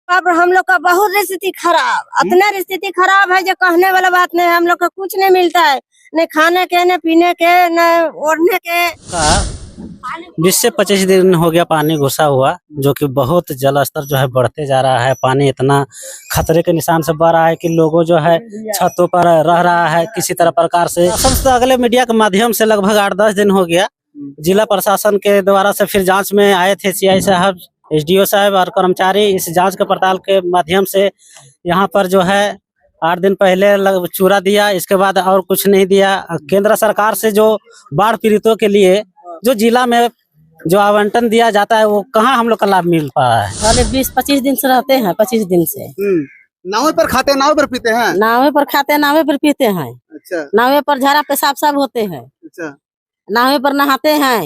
अब हम लोग का बहुत स्थिति खराब, इतना स्थिति खराब है जो कहने वाला बात नहीं है। हम लोग का कुछ नहीं मिलता है, न खाने के, न पीने के, न ओढ़ने के। 20 से 25 दिन हो गया पानी घुसा हुआ, जो कि बहुत जल स्तर जो है बढ़ते जा रहा है। पानी इतना खतरे के निशान से बढ़ रहा है कि लोगों जो है छतों पर रह रहा है किसी तरह प्रकार से। सबसे अगले मीडिया के माध्यम से लगभग 8-10 दिन हो गया जिला प्रशासन के द्वारा से फिर जांच में आए थे सीआई साहब, एसडीओ साहब और कर्मचारी। इस जांच के पड़ताल के माध्यम से यहाँ पर जो है 8 दिन पहले चूरा दिया, इसके बाद और कुछ नहीं दिया। केंद्र सरकार से जो बाढ़ पीड़ितों के लिए जो जिला में जो आवंटन दिया जाता है वो कहाँ हम लोग का लाभ मिल पा रहा है। पहले 20-25 दिन से रहते हैं, 25 दिन से नावे पर खाते नावे पर पीते हैं। नावे पर खाते नावे पर पीते हैं। अच्छा नावे पर झाड़ा पेशाब सब होते हैं। अच्छा नावे पर नहाते हैं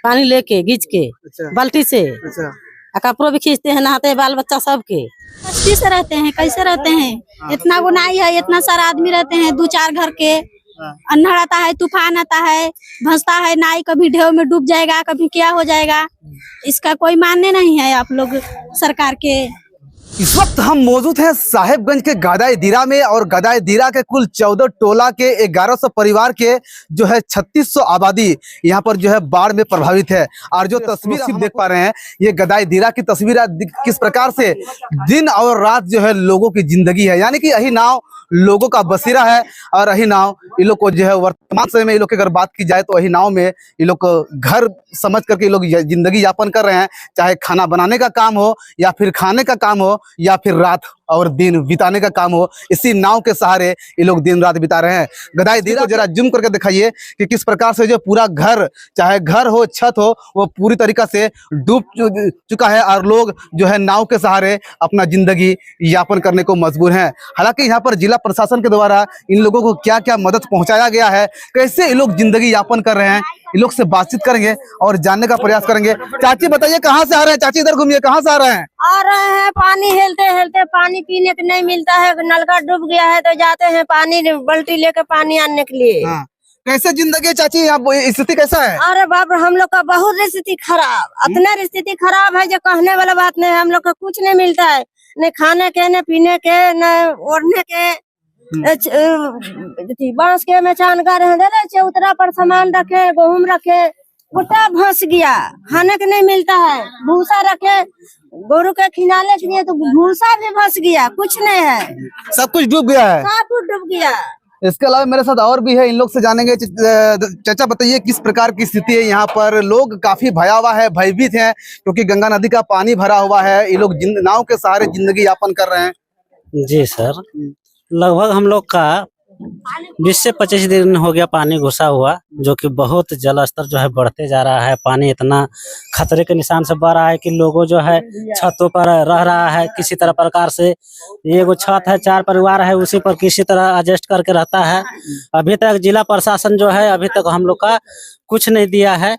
पानी लेके गीज के अच्छा बाल्टी से। अच्छा कपड़ों भी खींचते हैं, नहाते हैं बाल बच्चा सबके। कष्टी से रहते हैं, कैसे रहते हैं? इतना गुनाई है, इतना सारा आदमी रहते हैं, 2-4 घर के। अन्हर आता है, तूफान आता है, भंसता है, नाई कभी ढेव में डूब जाएगा, कभी क्या हो जाएगा, इसका कोई मानने नहीं है आप लोग सरकार के। इस वक्त हम मौजूद हैं साहेबगंज के गदाई दीरा में, और गदाई दीरा के कुल 14 टोला के 1100 परिवार के जो है 3600 आबादी यहाँ पर जो है बाढ़ में प्रभावित है। और जो तस्वीर आप देख पा रहे हैं ये गदाई दीरा की तस्वीर है, किस प्रकार से दिन और रात जो है लोगों की जिंदगी है। यानी कि यही नाव लोगों का बसेरा है, और यही नाव ये लोग को जो है वर्तमान समय में ये लोग की अगर बात की जाए तो वही नाव में ये लोग घर समझ करके ये लोग जिंदगी यापन कर रहे हैं। चाहे खाना बनाने का काम हो, या फिर खाने का काम हो, या फिर रात और दिन बिताने का काम हो, इसी नाव के सहारे ये लोग दिन रात बिता रहे हैं। गदाई दीरा जरा जूम करके दिखाइए कि किस प्रकार से जो पूरा घर, चाहे घर हो छत हो, वो पूरी तरीका से डूब चुका है, और लोग जो है नाव के सहारे अपना जिंदगी यापन करने को मजबूर हैं। हालांकि यहाँ पर जिला प्रशासन के द्वारा इन लोगों को क्या क्या मदद पहुंचाया गया है, कैसे ये लोग जिंदगी यापन कर रहे हैं, इन लोग से बातचीत करेंगे और जानने का प्रयास करेंगे। चाची बताइए कहाँ से आ रहे हैं? चाची इधर घूमिए, कहाँ से आ रहे हैं? आ रहे हैं, पानी हेलते हेलते, पानी पीने को नहीं मिलता है, नलका डूब गया है तो जाते हैं पानी बाल्टी लेकर पानी आने के लिए। हाँ। कैसे जिंदगी है चाची, यहाँ स्थिति कैसा है? अरे बाप रे, हम लोग का बहुत स्थिति खराब, इतना स्थिति खराब है जो कहने वाला बात नहीं है। हम लोग का कुछ नहीं मिलता है, न खाने के, न पीने के, न ओढ़ने के। बांस के मचान का चौतरा पर सामान रखे, गेहूं रखे, भुट्टा भंस गया, खाने के नहीं मिलता है। भूसा रखे गोरू के खिलाने के लिए तो भूसा भी भंस गया, कुछ नहीं है, सब कुछ डूब गया है, सब कुछ डूब गया। इसके अलावा मेरे साथ और भी है, इन लोग से जानेंगे। चाचा बताइए किस प्रकार की स्थिति है यहाँ पर? लोग काफी भयावह है, भयभीत हैं, क्योंकि गंगा नदी का पानी भरा हुआ है। ये लोग नाव के सहारे जिंदगी यापन कर रहे हैं। जी सर, लगभग हम लोग का 20 से 25 दिन हो गया पानी घुसा हुआ, जो कि बहुत जल स्तर जो है बढ़ते जा रहा है। पानी इतना खतरे के निशान से बढ़ रहा है कि लोगों जो है छतों पर रह रहा है किसी तरह प्रकार से। ये वो छत है, 4 परिवार है, उसी पर किसी तरह एडजस्ट करके रहता है। अभी तक जिला प्रशासन जो है अभी तक हम लोग का कुछ नहीं दिया है,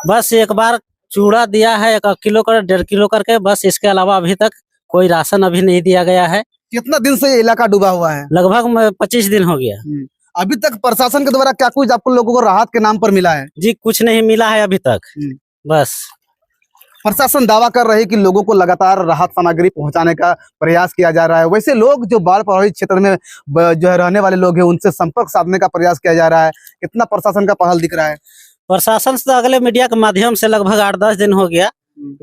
बस एक बार चूड़ा दिया है 1 किलो कर 1.5 किलो करके, बस। इसके अलावा अभी तक कोई राशन अभी नहीं दिया गया है। कितना दिन से ये इलाका डूबा हुआ है? लगभग 25 दिन हो गया। अभी तक प्रशासन के द्वारा क्या कुछ आपको लोगों को राहत के नाम पर मिला है? जी कुछ नहीं मिला है अभी तक, बस। प्रशासन दावा कर रही है कि लोगों को लगातार राहत सामग्री पहुंचाने का प्रयास किया जा रहा है। वैसे लोग जो बाढ़ प्रभावित क्षेत्र में जो है रहने वाले लोग हैं, उनसे संपर्क साधने का प्रयास किया जा रहा है। कितना प्रशासन का पहल दिख रहा है? प्रशासन से अगले मीडिया के माध्यम से लगभग 8-10 दिन हो गया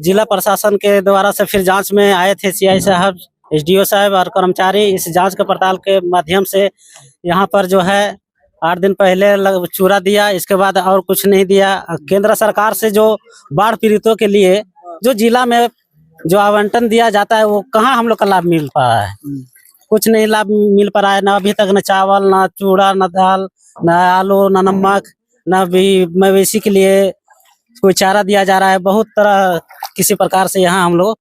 जिला प्रशासन के द्वारा से फिर जांच में आए थे सीआई साहब, एसडीओ साहब और कर्मचारी। इस जांच के पड़ताल के माध्यम से यहाँ पर जो है 8 दिन पहले चूरा दिया, इसके बाद और कुछ नहीं दिया। केंद्र सरकार से जो बाढ़ पीड़ितों के लिए जो जिला में जो आवंटन दिया जाता है वो कहाँ हम लोग का लाभ मिल पा रहा है। कुछ नहीं लाभ मिल पा रहा है, ना अभी तक न चावल, न चूड़ा, न दाल, न आलू, न नमक, न भी मवेशी के लिए कोई चारा दिया जा रहा है। बहुत तरह किसी प्रकार से यहाँ हम लोग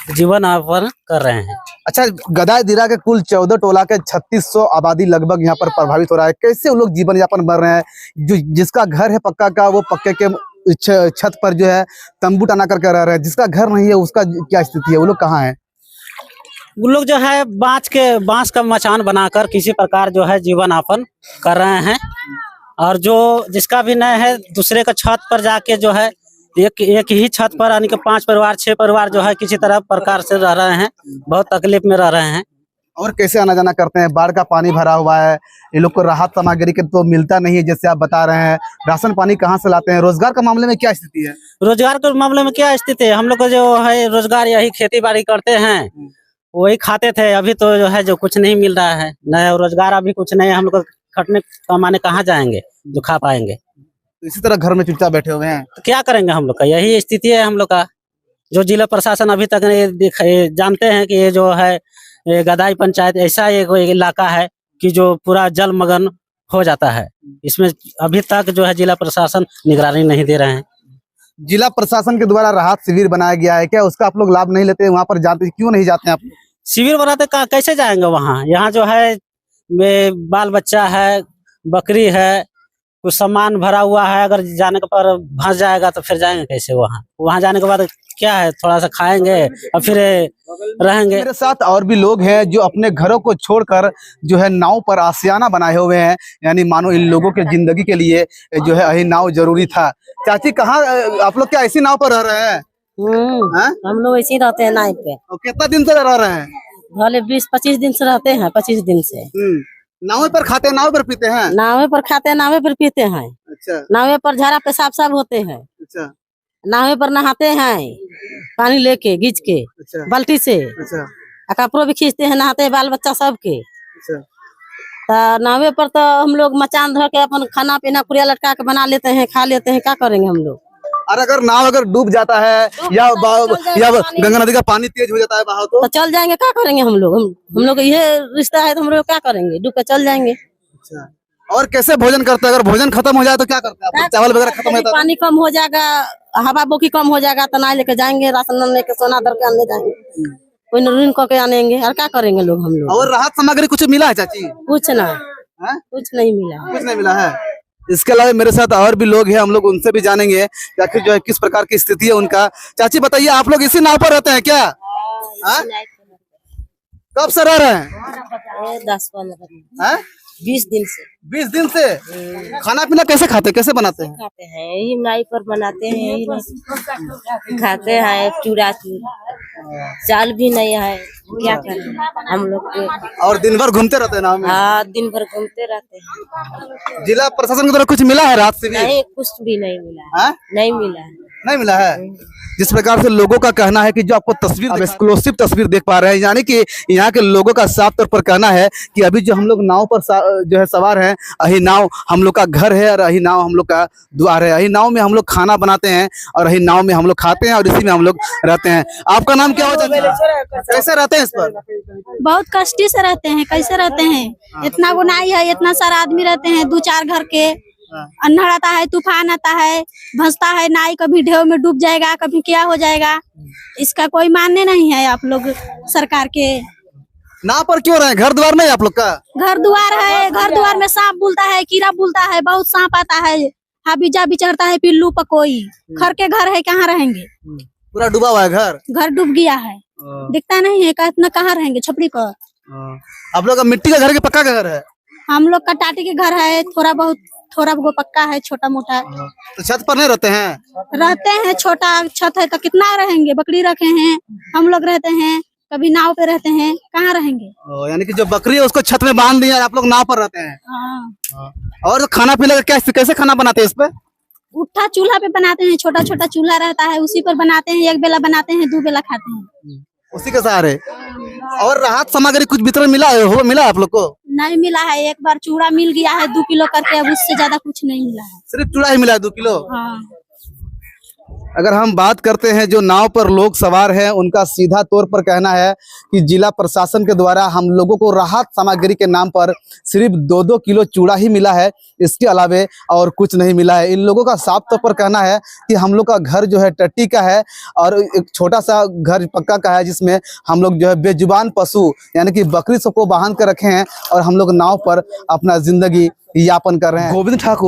जीवन यापन कर रहे हैं। अच्छा, गदाई दीरा के कुल 14 टोला के 3600 आबादी लगभग यहाँ पर प्रभावित हो रहा है। कैसे वो लोग जीवन यापन कर रहे हैं? जो जिसका घर है पक्का का, वो पक्के के छत पर जो है तंबू टाना करके रह रहे हैं। जिसका घर नहीं है उसका क्या स्थिति है? वो लोग कहाँ है? वो लोग जो है बांस का मचान बनाकर किसी प्रकार जो है जीवन यापन कर रहे हैं। और जो जिसका भी नहीं है दूसरे का छत पर जाके जो है एक ही छत पर यानी कि 5 परिवार 6 परिवार जो है किसी तरह प्रकार से रह रहे हैं, बहुत तकलीफ में रह रहे हैं। और कैसे आना जाना करते हैं? बाढ़ का पानी भरा हुआ है, ये लोग को राहत सामग्री के तो मिलता नहीं है जैसे आप बता रहे हैं। राशन पानी कहाँ से लाते हैं? रोजगार के मामले में क्या स्थिति है? रोजगार के मामले में क्या स्थिति है? हम लोग को जो है रोजगार यही खेती बाड़ी करते हैं, वही खाते थे। अभी तो जो है जो कुछ नहीं मिल रहा है, न रोजगार अभी कुछ नहीं है। हम लोग खटने कमाने कहाँ जाएंगे जो खा पाएंगे? तो इसी तरह घर में चुपचाप बैठे हुए हैं। तो क्या करेंगे हम लोग का? यही स्थिति है हम लोग का। जो जिला प्रशासन अभी तक ये जानते हैं कि ये जो है ये गदाई पंचायत ऐसा एक इलाका है कि जो पूरा जलमग्न हो जाता है। इसमें अभी तक जो है जिला प्रशासन निगरानी नहीं दे रहे हैं। जिला प्रशासन के द्वारा राहत शिविर बनाया गया है, क्या उसका आप लोग लाभ नहीं लेते? वहाँ पर जाते क्यों नहीं जाते हैं आप? शिविर बनाते कैसे जाएंगे वहाँ? यहाँ जो है बाल बच्चा है, बकरी है, कुछ सामान भरा हुआ है। अगर जाने के पर फंस जाएगा तो फिर जाएंगे कैसे वहाँ? वहाँ जाने के बाद क्या है, थोड़ा सा खाएंगे और फिर रहेंगे। मेरे साथ और भी लोग हैं जो अपने घरों को छोड़कर जो है नाव पर आशियाना बनाए हुए हैं, यानी मानो इन लोगों के जिंदगी के लिए जो है यही नाव जरूरी था। चाची कहाँ आप लोग क्या ऐसी नाव पर रह रहे हैं? हम लोग ऐसे ही रहते हैं नाव पे। और कितना दिन से रह रहे हैं? भले 20-25 दिन से रहते हैं, 25 दिन से। नाव पर खाते हैं, नाव पर पीते हैं? नावे पर खाते हैं, नावे पर पीते हैं। अच्छा नावे पर झाड़ा पेशाब सब होते हैं। अच्छा नावे पर नहाते हैं, पानी लेके गीज के अच्छा बाल्टी से। अच्छा कपड़ों भी खींचते हैं, नहाते हैं बाल बच्चा सबके। अच्छा। तो नावे पर तो हम लोग मचान धर के अपन खाना पीना कुरिया लटका के बना लेते हैं, खा लेते हैं। क्या करेंगे हम लोग? और अगर नाव अगर डूब जाता है या गंगा नदी का पानी तेज हो जाता है बहाव तो चल जाएंगे। क्या करेंगे हम लोग? हम लोग ये रिश्ता है तो हम लोग क्या करेंगे? डूब के चल जाएंगे। अच्छा। और कैसे भोजन करते हैं? अगर भोजन खत्म हो जाए तो क्या करते हैं? चावल वगैरह खत्म हो जाता है, पानी कम हो जाएगा, हवा बोकी कम हो जाएगा तो ना लेके जाएंगे, राशन लेके सोना धर के आने जाएंगे, कोई ऋण करके आनेंगे। और क्या करेंगे लोग हम लोग? और राहत सामग्री कुछ मिला है चाची? कुछ ना, कुछ नहीं मिला। कुछ नहीं मिला है। इसके अलावा मेरे साथ और भी लोग हैं, हम लोग उनसे भी जानेंगे कि आखिर जो है किस प्रकार की स्थिति है उनका। चाची बताइए, आप लोग इसी नाव पर रहते हैं क्या? कब से रह रहे हैं? 10-15 20 दिन से। 20 दिन से। खाना पीना कैसे खाते, कैसे बनाते हैं? खाते हैं यही नाई पर बनाते हैं, यही खाते हैं। चूड़ा चाल भी नहीं है, क्या करें हम लोग के। और दिन भर घूमते रहते हैं नाव में? हाँ, दिन भर घूमते रहते हैं। जिला प्रशासन की तरफ कुछ मिला है रात से भी? नहीं, कुछ भी नहीं मिला है। नहीं मिला है। नहीं मिला है। जिस प्रकार से लोगों का कहना है कि जो आपको तस्वीर अब एक्सक्लूसिव तस्वीर देख पा रहे हैं, यानी कि यहाँ के लोगों का साफ तौर पर कहना है कि अभी जो हम लोग नाव पर जो है सवार हैं, यही नाव हम लोग का घर है और यही नाव हम लोग का द्वार है। यही नाव में हम लोग खाना बनाते हैं और यही नाव में हम लोग खाते हैं और इसी में हम लोग रहते हैं। आपका नाम क्या होता है? कैसे रहते हैं इस पर? बहुत कष्टी से रहते हैं। कैसे रहते हैं? इतना गुनाही है, इतना सारा आदमी रहते हैं, 2-4 घर के। अन्हड़ आता है, तूफान आता है, भसता है, नाई कभी ढेव में डूब जाएगा, कभी क्या हो जाएगा। इसका कोई मानने नहीं है आप लोग सरकार के। नाव पर क्यों रहे? घर द्वार नहीं आप लोग का? घर द्वार है, घर द्वार में सांप बुलता है, कीड़ा बुलता है, बहुत सांप आता है, हाबीजा भी चढ़ता है, पिल्लू पकोई। घर के घर है, कहाँ रहेंगे? पूरा डूबा हुआ है घर? घर डूब गया है, दिखता नहीं है। इतना कहाँ रहेंगे छपड़ी पर? आप लोग का मिट्टी का घर के पक्का का घर है? हम लोग का टाटी के घर है, थोड़ा बहुत पक्का है, छोटा मोटा। तो छत पर नहीं रहते हैं? रहते हैं, छोटा छत है तो कितना रहेंगे? बकरी रखे हैं, हम लोग रहते हैं, कभी नाव पे रहते हैं, कहाँ रहेंगे? यानी कि जो बकरी है उसको छत में बांध दिया, आप लोग नाव पर रहते हैं। हाँ। और खाना पीने का कैसे खाना बनाते हैं इस पे? उठा चूल्हा पे बनाते हैं, छोटा छोटा चूल्हा रहता है, उसी पर बनाते हैं। 1 बेला बनाते हैं, 2 बेला खाते हैं उसी के सहारे। और राहत सामग्री कुछ वितरण मिला आप लोग को? नहीं मिला है। एक बार चूड़ा मिल गया है 2 किलो करके, अब उससे ज्यादा कुछ नहीं मिला है। सिर्फ चूड़ा ही मिला है 2 किलो? हाँ। अगर हम बात करते हैं जो नाव पर लोग सवार हैं, उनका सीधा तौर पर कहना है कि जिला प्रशासन के द्वारा हम लोगों को राहत सामग्री के नाम पर सिर्फ 2-2 किलो चूड़ा ही मिला है, इसके अलावे और कुछ नहीं मिला है। इन लोगों का साफ तौर पर कहना है कि हम लोग का घर जो है टट्टी का है और एक छोटा सा घर पक्का का है, जिसमें हम लोग जो है बेजुबान पशु यानी कि बकरी सबको बांध कर रखे हैं और हम लोग नाव पर अपना जिंदगी यापन कर रहे हैं। गोविंद ठाकुर।